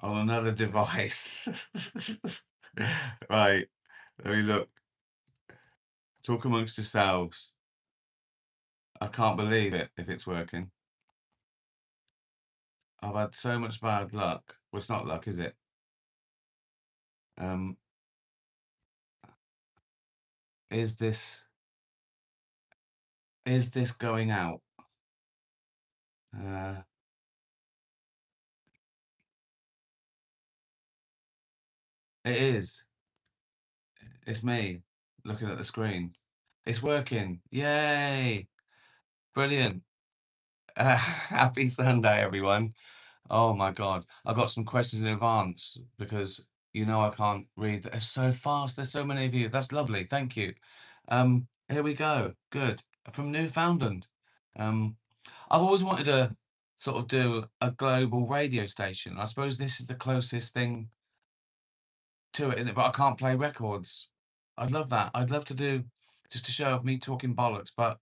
on another device. Right, let me look. Talk amongst yourselves. I can't believe it if it's working. I've had so much bad luck. Well, it's not luck, is it? Um, is this going out? Uh, it is. It's me looking at the screen. It's working. Yay! Brilliant. Happy Sunday, everyone. Oh my God. I got some questions in advance because you know I can't read. It's so fast. There's so many of you. That's lovely. Thank you. Here we go. Good. From Newfoundland. Um, I've always wanted to sort of do a global radio station. I suppose this is the closest thing to it, isn't it? But I can't play records. I'd love that. I'd love to do just to show me talking bollocks, but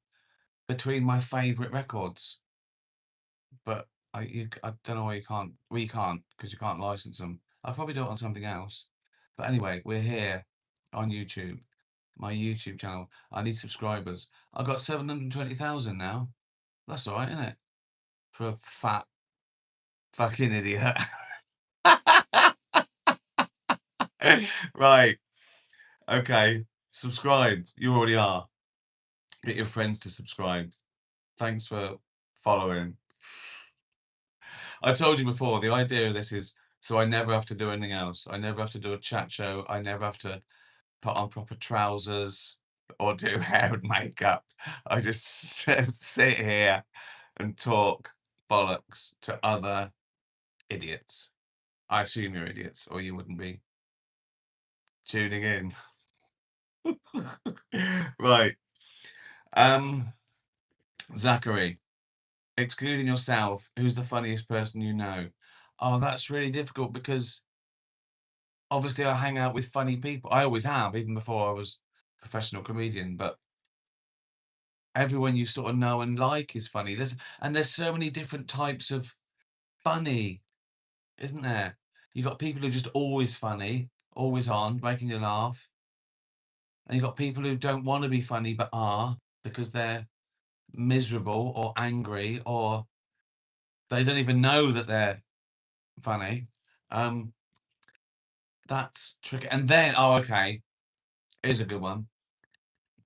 between my favourite records. But I don't know why you can't. We can't because you can't license them. I'll probably do it on something else. But anyway, we're here on YouTube, my YouTube channel. I need subscribers. I've got 720,000 now. That's all right, isn't it? For a fat fucking idiot. Right. Okay. Subscribe. You already are. Get your friends to subscribe. Thanks for following. I told you before, the idea of this is so I never have to do anything else. I never have to do a chat show. I never have to put on proper trousers or do hair and makeup. I just sit here and talk bollocks to other idiots. I assume you're idiots, or you wouldn't be tuning in. Right. Um, Zachary, excluding yourself, who's the funniest person you know? Oh, that's really difficult because obviously I hang out with funny people. I always have, even before I was a professional comedian, but everyone you sort of know and like is funny. There's so many different types of funny, isn't there? You got people who are just always funny, always on, making you laugh. And you got people who don't want to be funny but are because they're miserable or angry or they don't even know that they're funny. Um, that's tricky. And then, oh, okay, here's a good one.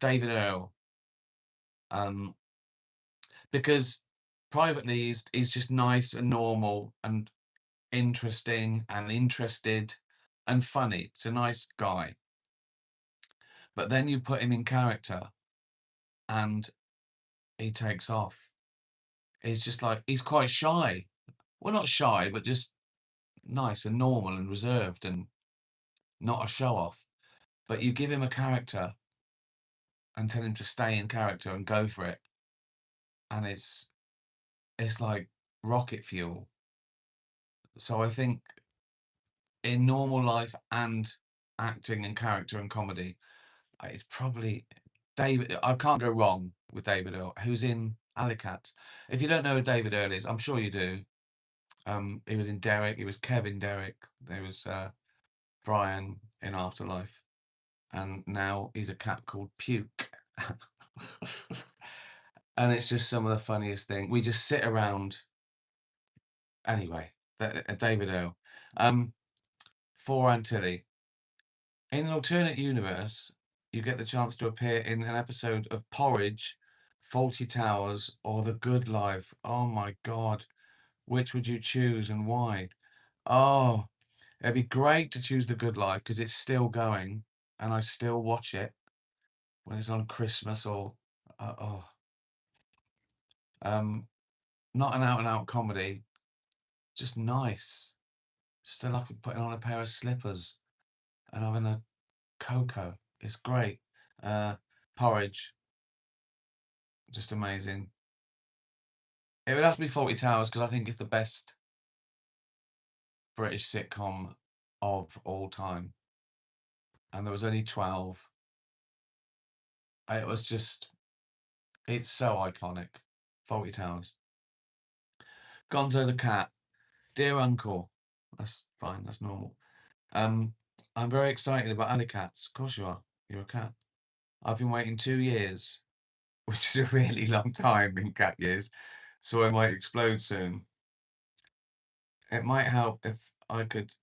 David Earl. Um, because privately he's just nice and normal and interesting and interested and funny. It's a nice guy. But then you put him in character and he takes off. He's just like he's quite shy. Well, not shy, but just nice and normal and reserved and not a show off. But you give him a character and tell him to stay in character and go for it. And it's like rocket fuel. So I think in normal life and acting and character and comedy, it's probably David. I can't go wrong with David Earl, who's in Alicat. If you don't know who David Earl is, I'm sure you do. He was in Derek. He was Kevin Derek. There was Brian in Afterlife, and now he's a cat called Puke. And it's just some of the funniest thing. We just sit around. Anyway, David Earl. For Antilli. In an alternate universe, you get the chance to appear in an episode of Porridge, Faulty Towers, or The Good Life. Oh my God. Which would you choose and why? Oh, it'd be great to choose The Good Life because it's still going and I still watch it when it's on Christmas or, oh, um, not an out and out comedy, just nice. Just like putting on a pair of slippers and having a cocoa. It's great. Porridge. Just amazing. It would have to be Fawlty Towers because I think it's the best British sitcom of all time. And there was only 12. It was just, it's so iconic. Fawlty Towers. Gonzo the Cat. Dear Uncle. That's fine. That's normal. Um, I'm very excited about alley cats. Of course you are. You're a cat. I've been waiting 2 years, which is a really long time in cat years, so I might explode soon. It might help if I could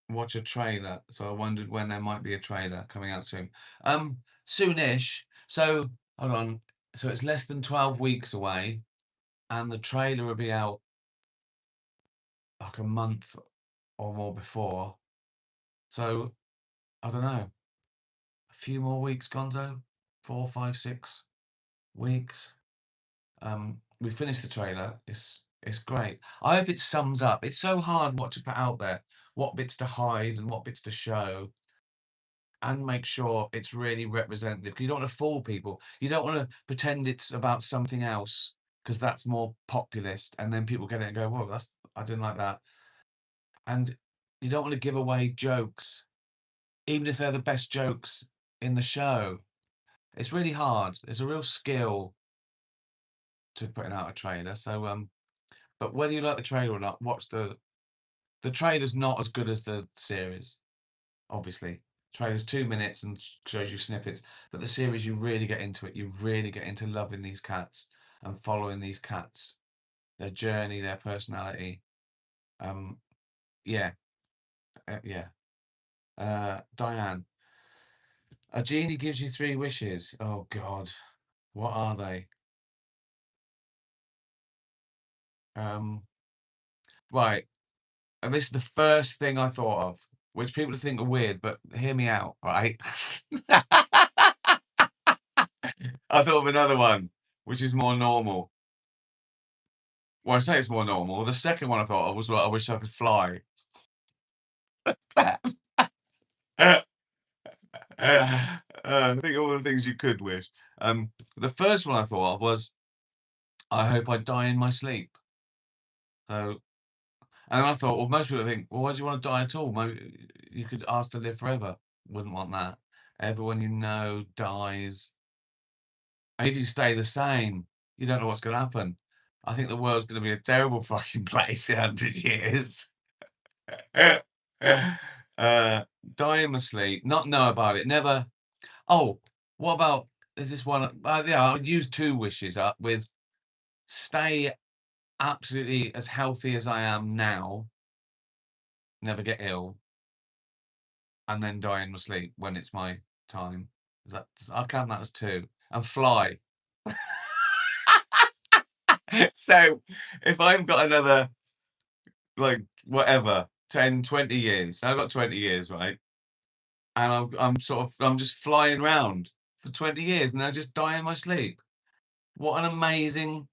watch a trailer. So I wondered when there might be a trailer coming out soon. Soonish. So hold on. So it's less than 12 weeks away, and the trailer will be out like a month or more before. So I don't know. A few more weeks, Gonzo. 4, 5, 6 weeks. We finished the trailer. It's great. I hope it sums up. It's so hard what to put out there, what bits to hide and what bits to show, and make sure it's really representative. Because you don't want to fool people. You don't want to pretend it's about something else because that's more populist, and then people get it and go, "Whoa, that's I didn't like that." And you don't want to give away jokes, even if they're the best jokes in the show. It's really hard. It's a real skill to putting out a trailer. So but whether you like the trailer or not, watch the trailer's not as good as the series, obviously. Trailer's 2 minutes and shows you snippets, but the series you really get into it. You really get into loving these cats and following these cats, their journey, their personality. Um, yeah, yeah. Diane, a genie gives you 3 wishes. Oh God, what are they? Um, right. And this is the first thing I thought of, which people think are weird, but hear me out, right? I thought of another one, which is more normal. Well, I say it's more normal. The second one I thought of was what I wish I could fly. I think all the things you could wish. The first one I thought of was, I hope I die in my sleep. So, and I thought, well, most people think, well, why do you want to die at all? You could ask to live forever. Wouldn't want that. Everyone you know dies. And if you stay the same, you don't know what's going to happen. I think the world's going to be a terrible fucking place in 100 years. Die in my sleep, not know about it, never. Oh, what about, there's this one, yeah, I'll use 2 wishes up with stay absolutely as healthy as I am now, never get ill, and then die in my sleep when it's my time. Is that, I'll count that as 2. And fly. So if I've got another, like, whatever, 10, 20 years, I've got 20 years, right? And I'm sort of, I'm just flying around for 20 years and I just die in my sleep. What an amazing,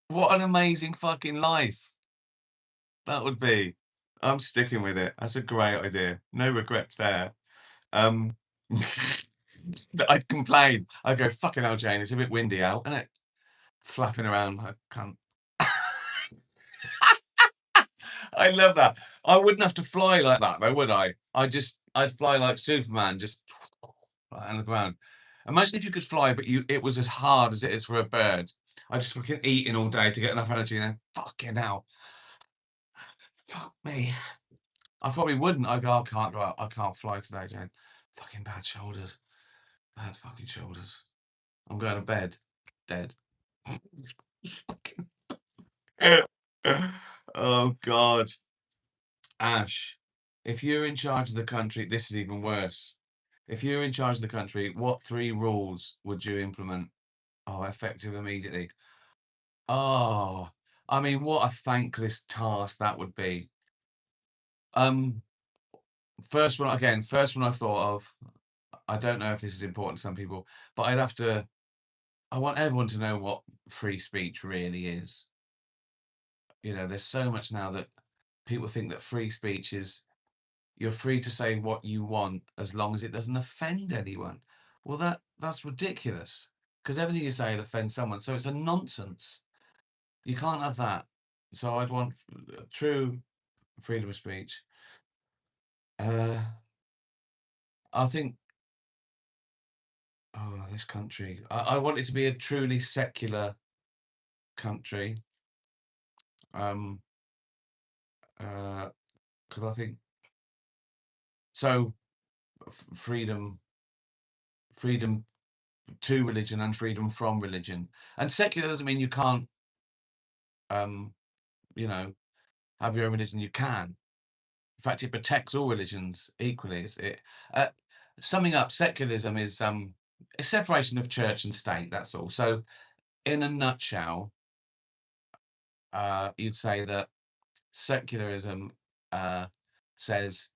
what an amazing fucking life that would be. I'm sticking with it. That's a great idea. No regrets there. Um, I'd complain. I'd go, fucking hell, Jane, it's a bit windy out, isn't it? Flapping around. I can't. I love that. I wouldn't have to fly like that though, would I? I'd fly like Superman, just right on the ground. Imagine if you could fly, but it was as hard as it is for a bird. I just fucking eating all day to get enough energy, and then fucking hell, fuck me. I probably wouldn't. I go, I can't go out. I can't fly today, Jane. Fucking bad shoulders. Bad fucking shoulders. I'm going to bed. Dead. Fucking- oh God. Ash, if you're in charge of the country, this is even worse. If you're in charge of the country, what 3 rules would you implement? Oh, effective immediately. Oh, I mean, what a thankless task that would be. Um, first one I thought of, I don't know if this is important to some people, but I want everyone to know what free speech really is. You know, there's so much now that people think that free speech is you're free to say what you want as long as it doesn't offend anyone. Well, that's ridiculous because everything you say will offend someone. So it's a nonsense. You can't have that. So I'd want true freedom of speech. Uh, I think, oh, this country. I want it to be a truly secular country. Um, Because I think so. Freedom, freedom to religion, and freedom from religion. And secular doesn't mean you can't, um, you know, have your own religion. You can. In fact, it protects all religions equally. Uh, Summing up, secularism is a separation of church and state. That's all. So, in a nutshell, you'd say that secularism uh, says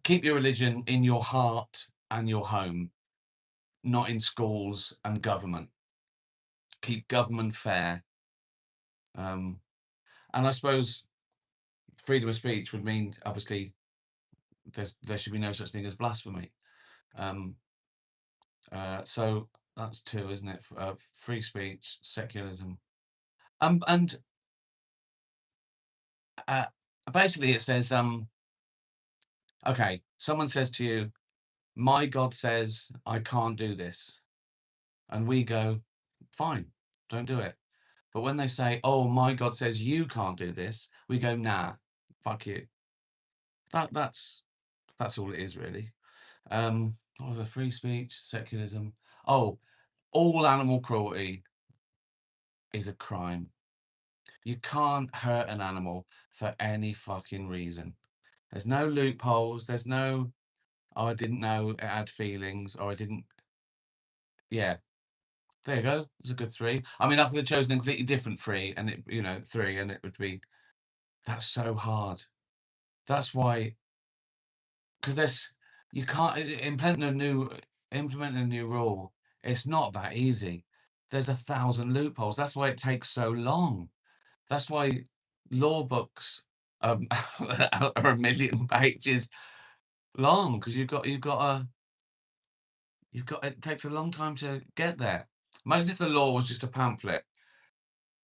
keep your religion in your heart and your home, not in schools and government. Keep government fair. Um, and I suppose freedom of speech would mean, obviously, there should be no such thing as blasphemy. Um, so that's two, isn't it? Free speech, secularism. And uh, basically it says, okay, someone says to you, my God says I can't do this. And we go, fine, don't do it. But when they say, oh, my God says you can't do this, we go, nah, fuck you. That's all it is, really. What free speech, secularism. Oh, all animal cruelty is a crime. You can't hurt an animal for any fucking reason. There's no loopholes. There's no, oh, I didn't know it had feelings, or I didn't. Yeah, there you go. It's a good three. I mean, I could have chosen a completely different three, and three, and it would be, that's so hard. That's why, because you can't implement a new rule. It's not that easy. There's 1,000 loopholes. That's why it takes so long. That's why law books are 1,000,000 pages long, because it takes a long time to get there. Imagine if the law was just a pamphlet,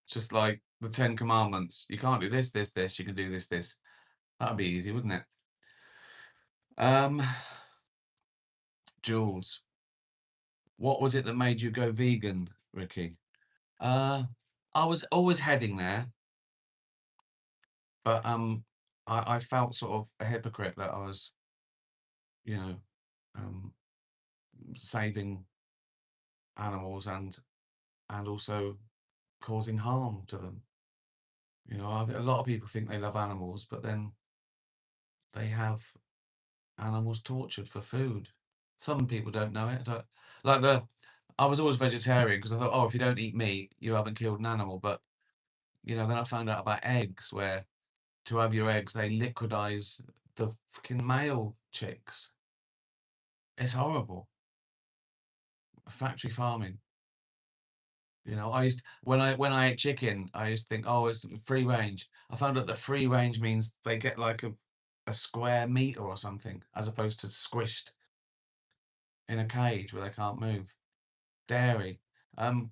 just like the Ten Commandments. You can't do this, this, this. You can do this, this. That'd be easy, wouldn't it? Um, Jules, what was it that made you go vegan, Ricky? Uh, I was always heading there, but I felt sort of a hypocrite that I was, you know, um, saving animals and also causing harm to them. A lot of people think they love animals, but then they have animals tortured for food. Some people don't know it. Like I was always vegetarian because I thought, oh, if you don't eat meat, you haven't killed an animal. But then I found out about eggs, where to have your eggs, they liquidize the fucking male chicks. It's horrible. Factory farming. I used when I ate chicken, I used to think, oh, it's free range. I found out that free range means they get like a square meter or something, as opposed to squished in a cage where they can't move. Dairy. Um,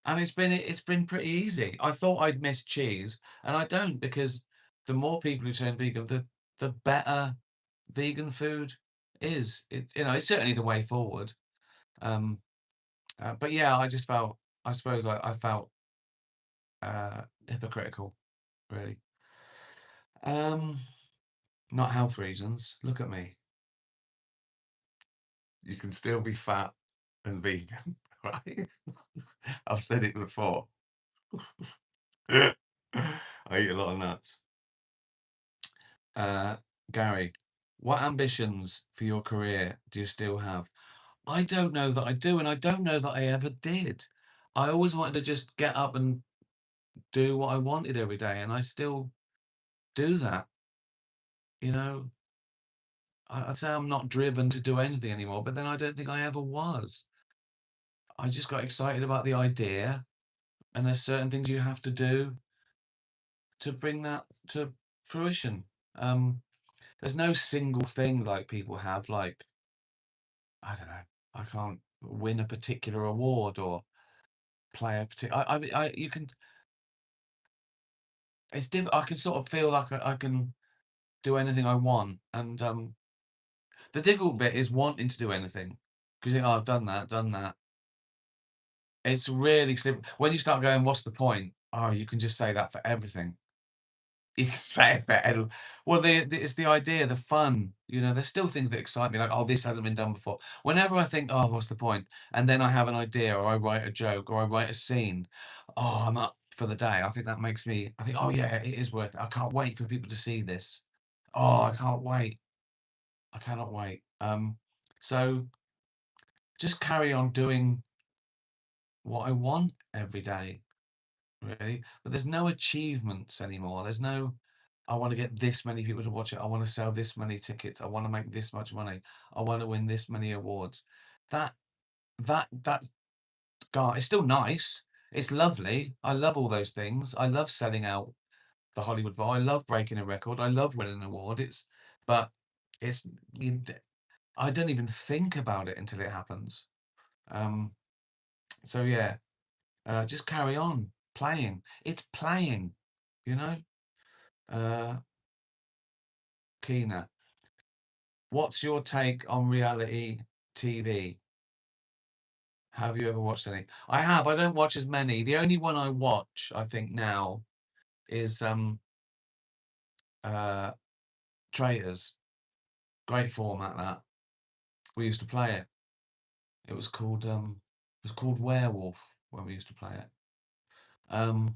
and it's been pretty easy. I thought I'd miss cheese, and I don't, because the more people who turn vegan, the better vegan food is. It's certainly the way forward. Um, but yeah, I suppose I felt hypocritical, really. Um, Not health reasons. Look at me. You can still be fat and vegan, right? I've said it before. I eat a lot of nuts. Uh, Gary, what ambitions for your career do you still have? I don't know that I do, and I don't know that I ever did. I always wanted to just get up and do what I wanted every day, and I still do that. You know, I'd say I'm not driven to do anything anymore, but then I don't think I ever was. I just got excited about the idea, and there's certain things you have to do to bring that to fruition. Um, there's no single thing like people have, like, I don't know, I can't win a particular award or play a particular. You can. It's different. I can sort of feel like I can do anything I want, and the difficult bit is wanting to do anything, because you think, oh, I've done that, done that. It's really slippery when you start going, what's the point? Oh, you can just say that for everything. You can say it better. Well, it's the idea, the fun. You know, there's still things that excite me, like, oh, this hasn't been done before. Whenever I think, oh, what's the point? And then I have an idea, or I write a joke, or I write a scene. Oh, I'm up for the day. I think that makes me. I think, oh yeah, it is worth it. I can't wait for people to see this. Oh, I can't wait. I cannot wait. So just carry on doing what I want every day, really. But there's no achievements anymore. There's no, I want to get this many people to watch it. I want to sell this many tickets. I want to make this much money. I want to win this many awards. That that God, it's still nice. It's lovely. I love all those things. I love selling out the Hollywood Bowl. I love breaking a record. I love winning an award. But it's you, I don't even think about it until it happens. Um, so yeah, just carry on playing. It's playing, you know. Uh, Keena, what's your take on reality TV? Have you ever watched any? I have. I don't watch as many. The only one I watch, I think now, is uh Traitors. Great format that. We used to play it. It was called Werewolf when we used to play it. Um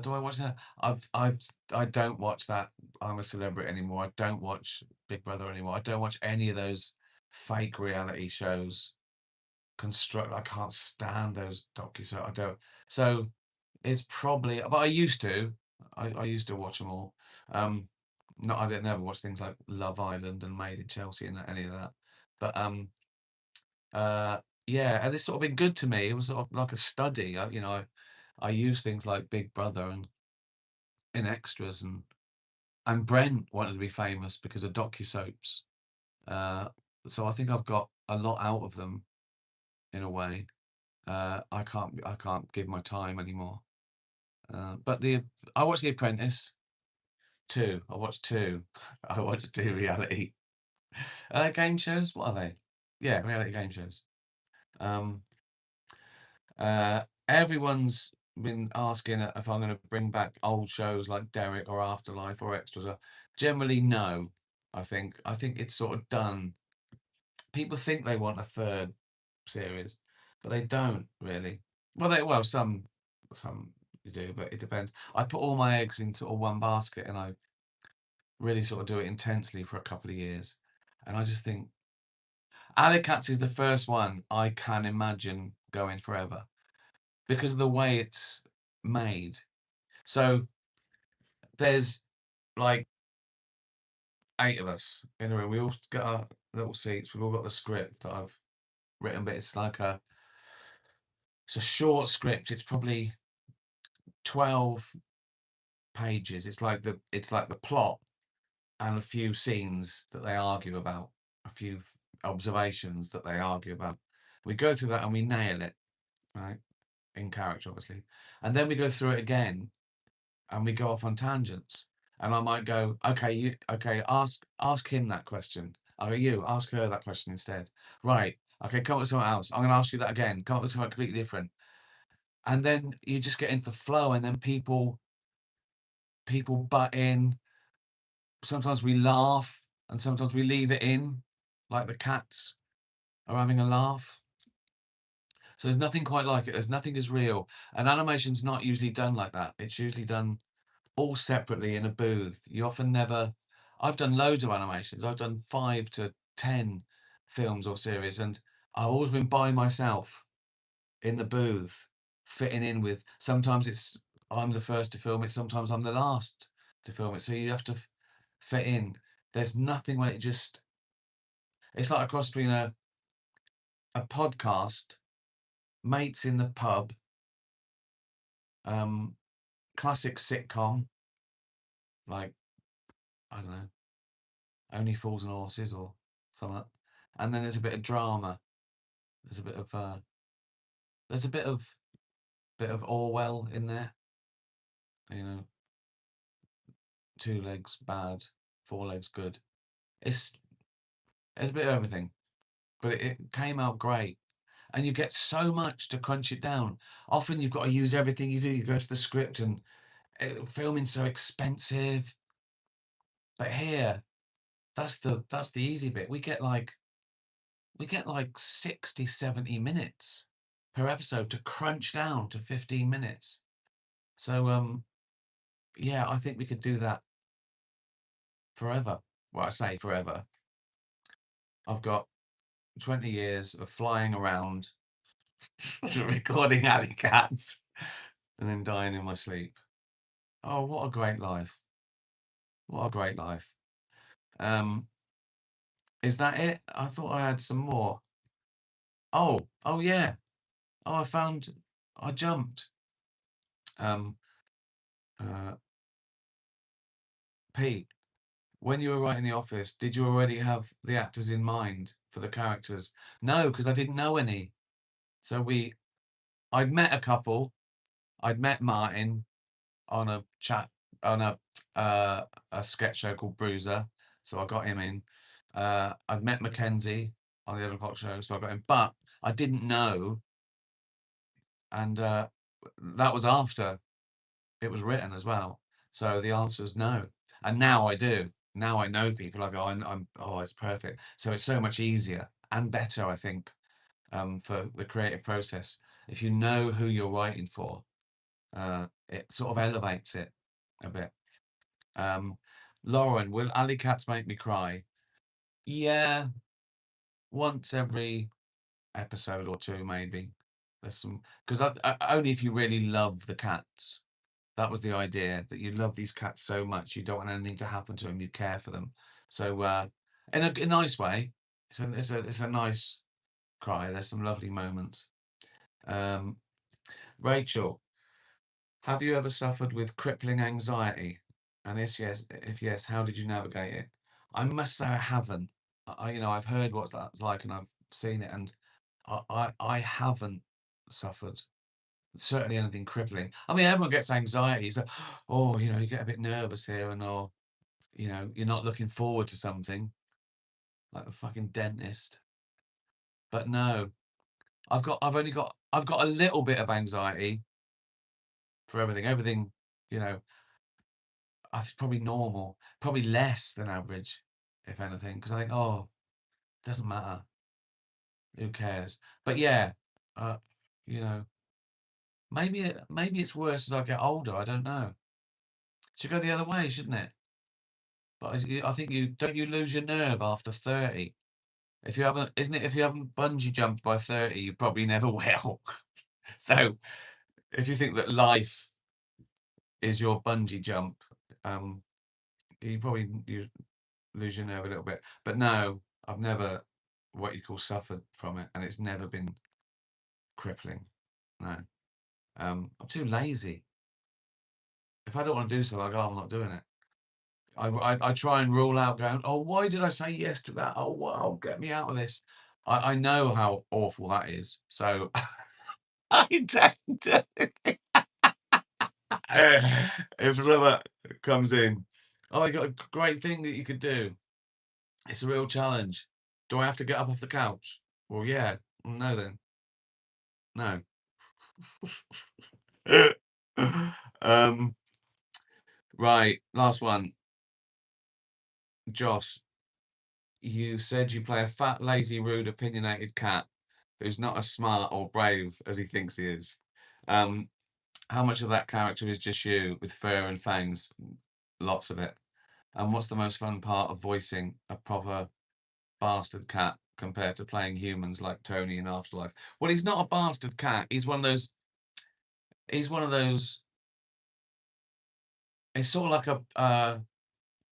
do I watch that? I don't watch that. I'm a Celebrity anymore. I don't watch Big Brother anymore. I don't watch any of those fake reality shows. I can't stand those docu. So I don't. So it's probably. But I used to. I used to watch them all. Um, no, I didn't never watch things like Love Island and Made in Chelsea and any of that. But uh, yeah, and it's sort of been good to me. It was sort of like a study. I use things like Big Brother and in extras, and Brent wanted to be famous because of docu-soaps. Uh, so I think I've got a lot out of them in a way. I can't give my time anymore. But I watched The Apprentice two. I watched two. I watched two reality game shows. What are they? Yeah, reality game shows. Um, Everyone's been asking if I'm going to bring back old shows like Derek or Afterlife or Extras. Generally, no. I think it's sort of done. People think they want a third series, but they don't really. Well, some you do, but it depends. I put all my eggs in sort of one basket, and I really sort of do it intensely for a couple of years, and I just think Alley Cats is the first one I can imagine going forever because of the way it's made. So there's like 8 of us in a room. We all got our little seats. We've all got the script that I've written, but it's a short script. It's probably 12 pages. It's like the plot and a few scenes that they argue about, a few observations that they argue about. We go through that and we nail it, right? In character, obviously. And then we go through it again and we go off on tangents. And I might go, okay, ask him that question. Or you ask her that question instead. Right. Okay, come up with something else. I'm gonna ask you that again. Come up with something completely different. And then you just get into the flow, and then people butt in. Sometimes we laugh and sometimes we leave it in, like the cats are having a laugh. So there's nothing quite like it. There's nothing as real. And animation's not usually done like that. It's usually done all separately in a booth. You often never. I've done loads of animations. I've done 5 to 10 films or series, and I've always been by myself in the booth, fitting in with. Sometimes I'm the first to film it. Sometimes I'm the last to film it. So you have to fit in. There's nothing when it just. It's like a cross between a podcast, mates in the pub, um, classic sitcom like I don't know, Only Fools and Horses or something, and then there's a bit of drama. There's a bit of there's a bit of Orwell in there. You know, 2 legs bad, 4 legs good. It's There's a bit of everything, but it came out great. And you get so much to crunch it down. Often you've got to use everything you do. You go to the script and filming's so expensive. But here, that's the easy bit. We get like 60, 70 minutes per episode to crunch down to 15 minutes. So yeah, I think we could do that forever. Well, I say forever. I've got 20 years of flying around, recording alley cats, and then dying in my sleep. Oh, what a great life. What a great life. Um, is that it? I thought I had some more. Oh yeah. Oh, I jumped. Um, uh, Pete, when you were writing The Office, did you already have the actors in mind for the characters? No, because I didn't know any. So I'd met a couple. I'd met Martin on a chat on a sketch show called Bruiser, so I got him in. I'd met Mackenzie on the 11 o'clock show, so I got him. But I didn't know, and that was after it was written as well. So the answer is no. And now I do. Now I know people. I go, oh, it's perfect. So it's so much easier and better, I think, for the creative process. If you know who you're writing for, it sort of elevates it a bit. Um, Lauren, will alley cats make me cry? Yeah, once every episode or two, maybe. There's some because only if you really love the cats. That was the idea, that you love these cats so much you don't want anything to happen to them. You care for them. So in a nice way, it's a nice cry. There's some lovely moments. Um, Rachel, have you ever suffered with crippling anxiety? And if yes, how did you navigate it? I must say I haven't. I've heard what that's like and I've seen it, and I haven't suffered certainly anything crippling. I mean, everyone gets anxiety. So, oh, you get a bit nervous here, or you're not looking forward to something like the fucking dentist. But no, I've got a little bit of anxiety for everything. Everything, you know, I think probably normal, probably less than average, if anything, because I think, oh, doesn't matter, who cares? But yeah, uh, you know, maybe it's worse as I get older. I don't know. It should go the other way, shouldn't it? But I think you don't you lose your nerve after 30. If you haven't, isn't it? If you haven't bungee jumped by 30, you probably never will. So if you think that life is your bungee jump, um, you lose your nerve a little bit. But no, I've never what you call suffered from it, and it's never been crippling. No, I'm too lazy. If I don't want to do something, I go, I'm not doing it. I try and rule out going, oh, why did I say yes to that? Oh, well, get me out of this. I know how awful that is. So I tend to, if Rubber comes in, oh, I got a great thing that you could do. It's a real challenge. Do I have to get up off the couch? Well, yeah. No, then. No. um, right. Last one. Josh, you said you play a fat, lazy, rude, opinionated cat who's not as smart or brave as he thinks he is. Um, how much of that character is just you with fur and fangs? Lots of it. And what's the most fun part of voicing a proper bastard cat compared to playing humans like Tony in Afterlife? Well, he's not a bastard cat. He's one of those. He's one of those. It's sort of like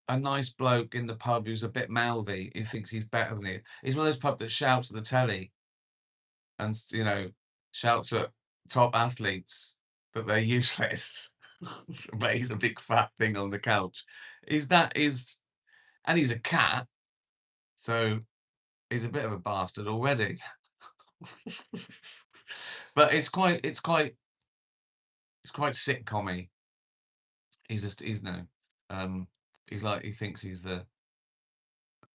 a nice bloke in the pub who's a bit mouthy, who thinks he's better than you. He's one of those pub that shouts at the telly and shouts at top athletes that they're useless. But he's a big fat thing on the couch. And he's a cat, so he's a bit of a bastard already. But it's quite sitcom-y. He's no, he's like he thinks he's the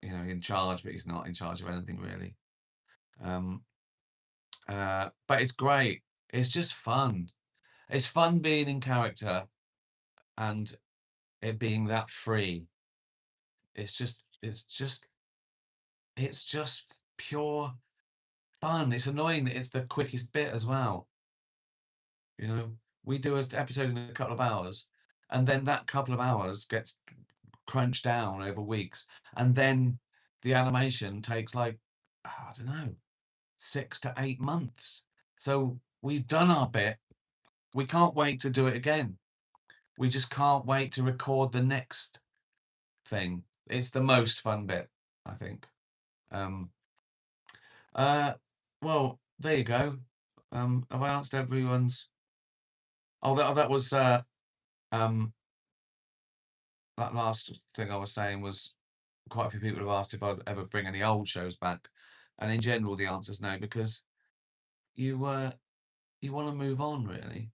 in charge, but he's not in charge of anything really. Um, but it's great. It's just fun. It's fun being in character and it being that free. It's just pure fun. It's annoying that it's the quickest bit as well. You know, we do an episode in a couple of hours, and then that couple of hours gets crunched down over weeks, and then the animation takes like, I don't know, 6 to 8 months. So we've done our bit. We can't wait to do it again. We just can't wait to record the next thing. It's the most fun bit, I think. Um, uh, well, there you go. Have I answered everyone's? Oh, that was um, that last thing I was saying was quite a few people have asked if I'd ever bring any old shows back, and in general, the answer is no, because you you want to move on, really.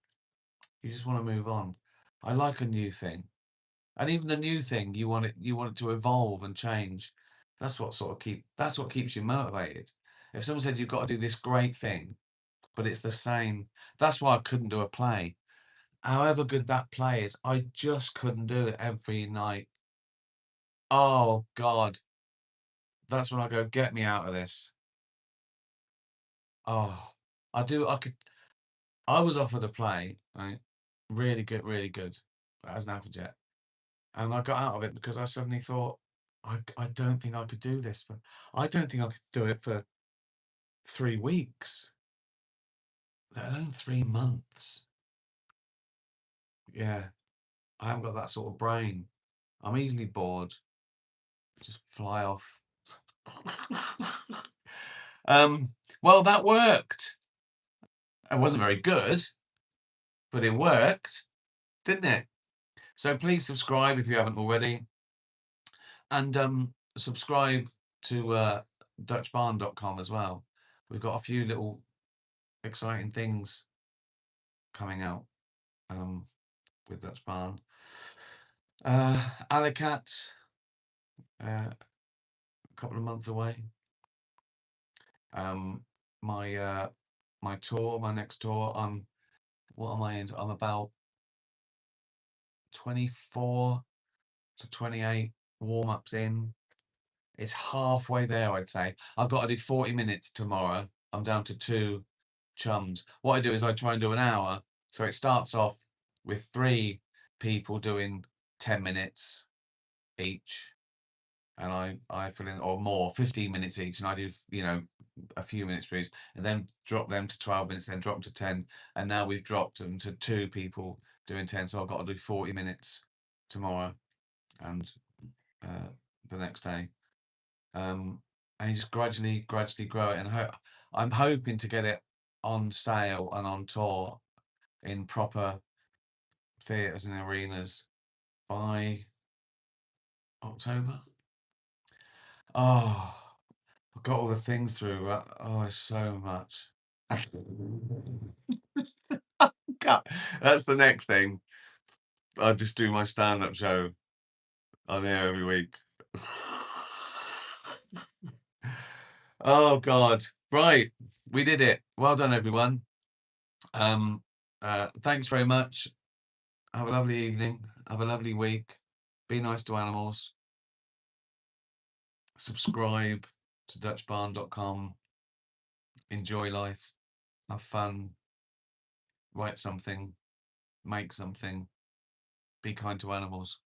You just want to move on. I like a new thing. And even the new thing, you want it to evolve and change. That's what keeps you motivated. If someone said you've got to do this great thing, but it's the same, that's why I couldn't do a play. However good that play is, I just couldn't do it every night. Oh God, that's when I go, get me out of this. Oh, I was offered a play, right? Really good, really good. But it hasn't happened yet. And I got out of it because I suddenly thought, I don't think I could do this, but I don't think I could do it for 3 weeks, let alone 3 months. Yeah, I haven't got that sort of brain. I'm easily bored. Just fly off. Um, well, that worked. It wasn't very good, but it worked, didn't it? So please subscribe if you haven't already, and subscribe to dutchbarn.com as well. We've got a few little exciting things coming out um, with Dutch Barn. Alicat, a couple of months away. Um, my tour, my next tour. What am I in? I'm about 24 to 28 warm-ups in. It's halfway there, I'd say. I've got to do 40 minutes tomorrow. I'm down to 2 chums. What I do is I try and do an hour. So it starts off with 3 people doing 10 minutes each. And I fill in, or more, 15 minutes each. And I do, a few minutes for each. And then drop them to 12 minutes, then drop them to 10. And now we've dropped them to 2 people doing 10. So I've got to do 40 minutes tomorrow and the next day. And you just gradually grow it. And I'm hoping to get it on sale and on tour in proper theatres and arenas by October. Oh, I've got all the things through. Oh, it's so much. God, that's the next thing. I just do my stand-up show on air every week. Oh God. Right. We did it. Well done, everyone. Thanks very much. Have a lovely evening. Have a lovely week. Be nice to animals. Subscribe to dutchbarn.com. Enjoy life. Have fun. Write something. Make something. Be kind to animals.